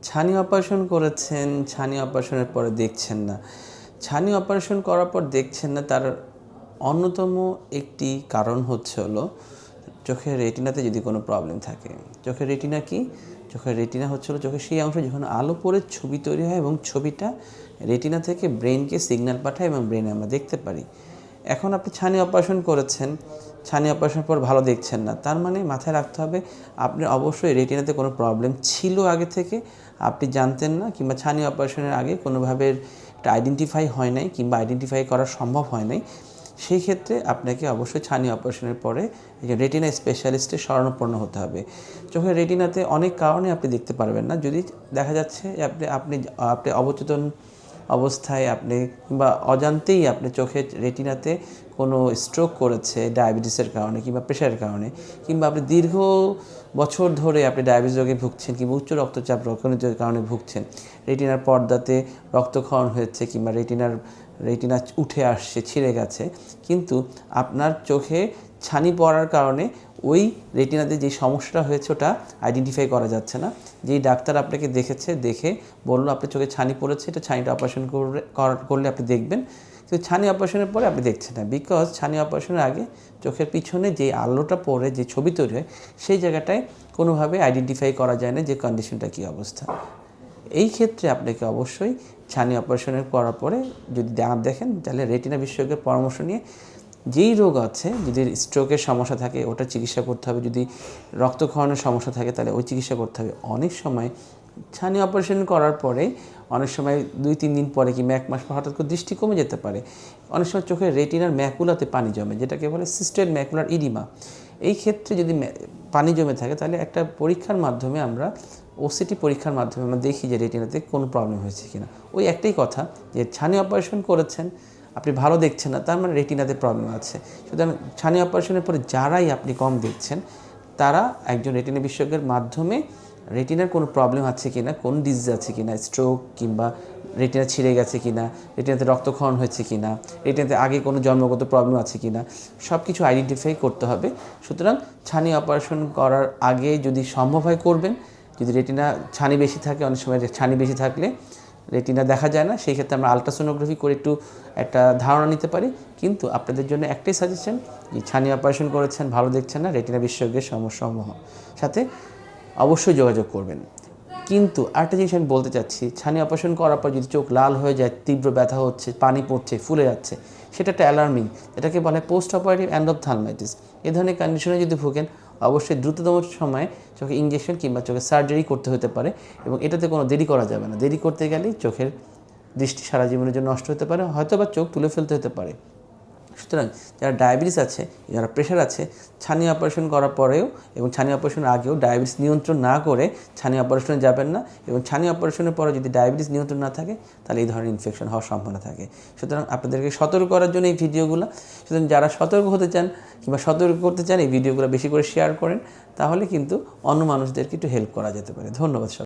ছানি অপারেশন করেছেন, ছানি অপারেশনের পরে দেখছেন না। ছানি অপারেশন করার পর দেখছেন না, তার অন্যতম একটি কারণ হলো চোখের রেটিনাতে যদি কোনো প্রবলেম থাকে। চোখের রেটিনা কি? চোখের রেটিনা হলো চোখের সেই অংশ যখন আলো পড়ে ছবি তৈরি হয় এবং ছবিটা রেটিনা থেকে ব্রেনকে সিগন্যাল পাঠায় এবং ব্রেনে আমরা দেখতে পারি। এখন আপনি ছানি অপারেশন করেছেন, ছানি অপারেশনের পর ভালো দেখছেন না, তার মানে মাথায় রাখতে হবে আপনার অবশ্যই রেটিনাতে কোনো প্রবলেম ছিল আগে থেকে, আপনি জানতেন না, কিংবা ছানি অপারেশনের আগে কোনোভাবে এটা আইডেন্টিফাই হয় নাই কিংবা আইডেন্টিফাই করা সম্ভব হয় নাই। সেই ক্ষেত্রে আপনাকে অবশ্যই ছানি অপারেশনের পরে একজন রেটিনা স্পেশালিস্টের শরণাপন্ন হতে হবে। চোখের রেটিনাতে অনেক কারণে আপনি দেখতে পারবেন না। যদি দেখা যাচ্ছে আপনি আপনি আপনি অবচেতন অবস্থায় আপনি কিংবা অজান্তেই আপনি চোখের রেটিনাতে কোনো স্ট্রোক করেছে ডায়াবেটিসের কারণে কিংবা প্রেশারের কারণে, কিংবা আপনি দীর্ঘ বছর ধরে আপনি ডায়াবেটিস রোগে ভুগছেন কিংবা উচ্চ রক্তচাপ রক্তজনিত কারণে ভুগছেন, রেটিনার পর্দাতে রক্তক্ষরণ হয়েছে কিংবা রেটিনা উঠে আসছে, ছিঁড়ে গেছে, কিন্তু আপনার চোখে ছানি পড়ার কারণে ওই রেটিনাতে যে সমস্যাটা হয়েছে ওটা আইডেন্টিফাই করা যাচ্ছে না। যেই ডাক্তার আপনাকে দেখে বললো আপনার চোখে ছানি পড়েছে, এটা ছানিটা অপারেশন করলে আপনি দেখবেন, কিন্তু ছানি অপারেশনের পরে আপনি দেখছেন না, বিকজ ছানি অপারেশনের আগে চোখের পিছনে যে আলোটা পড়ে যে ছবি তৈরি হয় সেই জায়গাটায় কোনোভাবে আইডেন্টিফাই করা যায় না যে কন্ডিশনটা কী অবস্থা। এই ক্ষেত্রে আপনাকে অবশ্যই ছানি অপারেশনের করার পরে যদি দেখেন, তাহলে রেটিনা বিশেষজ্ঞের পরামর্শ নিয়ে যেই রোগ আছে, যদি স্ট্রোকের সমস্যা থাকে ওটা চিকিৎসা করতে হবে, যদি রক্তক্ষরণের সমস্যা থাকে তাহলে ওই চিকিৎসা করতে হবে। অনেক সময় ছানি অপারেশন করার পরে অনেক সময় 2-3 দিন পরে কিংবা 1 মাস পর হঠাৎ করে দৃষ্টি কমে যেতে পারে। অনেক সময় চোখের রেটিনার ম্যাকুলাতে পানি জমে, যেটাকে বলে সিস্টেড ম্যাকুলার ইডিমা। এই ক্ষেত্রে যদি পানি জমে থাকে তাহলে একটা পরীক্ষার মাধ্যমে আমরা ওসিটি পরীক্ষার মাধ্যমে আমরা দেখি যে রেটিনাতে কোনো প্রবলেম হয়েছে কিনা। ওই একটাই কথা যে ছানি অপারেশন করেছেন, আপনি ভালো দেখছেন না, তার মানে রেটিনাতে প্রবলেম আছে। সুতরাং ছানি অপারেশনের পরে যারাই আপনি কম দেখছেন তারা একজন রেটিনা বিশেষজ্ঞের মাধ্যমে রেটিনার কোনো প্রবলেম আছে কিনা, কোন ডিজিজ আছে কিনা, স্ট্রোক কিংবা রেটিনা ছিঁড়ে গেছে কিনা, রেটিনাতে রক্তক্ষরণ হয়েছে কিনা, রেটিনাতে আগে কোনো জন্মগত প্রবলেম আছে কিনা, সব কিছু আইডেন্টিফাই করতে হবে। সুতরাং ছানি অপারেশন করার আগে যদি সম্ভব হয় করবেন। যদি রেটিনা ছানি বেশি থাকে, অনেক সময় ছানি বেশি থাকলে রেটিনা দেখা যায় না, সেই ক্ষেত্রে আমরা আলট্রাসোনোগ্রাফি করে একটু একটা ধারণা নিতে পারি। কিন্তু আপনাদের জন্য একটাই সাজেশন, যে ছানি অপারেশন করেছেন, ভালো দেখছেন না, রেটিনা বিশেষজ্ঞের সমস্যাসমূহ সাথে অবশ্যই যোগাযোগ করবেন। কিন্তু আরেকটা জিনিস আমি বলতে চাচ্ছি, ছানি অপারেশন করার পর যদি চোখ লাল হয়ে যায়, তীব্র ব্যথা হচ্ছে, পানি পড়ছে, ফুলে যাচ্ছে, সেটা একটা অ্যালার্মিং। এটাকে বলে পোস্ট অপারেটিভ এন্ডোপথ্যালমাইটিস। এই ধরনের কন্ডিশনে যদি ভোগেন, অবশ্যই দ্রুততম সময়ে চোখে ইঞ্জেকশন কিংবা চোখে সার্জারি করতে হতে পারে, এবং এটাতে কোনো দেরি করা যাবে না। দেরি করতে গেলেই চোখের দৃষ্টি সারা জীবনের জন্য নষ্ট হতে পারে, হয়তো বা চোখ তুলে ফেলতে হতে পারে। সুতরাং যারা ডায়াবেটিস আছে, যারা প্রেশার আছে, ছানি অপারেশন করার পরেও এবং ছানি অপারেশনের আগেও ডায়াবেটিস নিয়ন্ত্রণ না করে ছানি অপারেশনে যাবেন না, এবং ছানি অপারেশনের পরে যদি ডায়াবেটিস নিয়ন্ত্রণ না থাকে তাহলে এই ধরনের ইনফেকশন হওয়ার সম্ভাবনা থাকে। সুতরাং আপনাদেরকে সতর্ক করার জন্য এই ভিডিওগুলো। সুতরাং যারা সতর্ক হতে চান কিংবা সতর্ক করতে চান, এই ভিডিওগুলো বেশি করে শেয়ার করেন, তাহলে কিন্তু অন্য মানুষদেরকে একটু হেল্প করা যেতে পারে। ধন্যবাদ।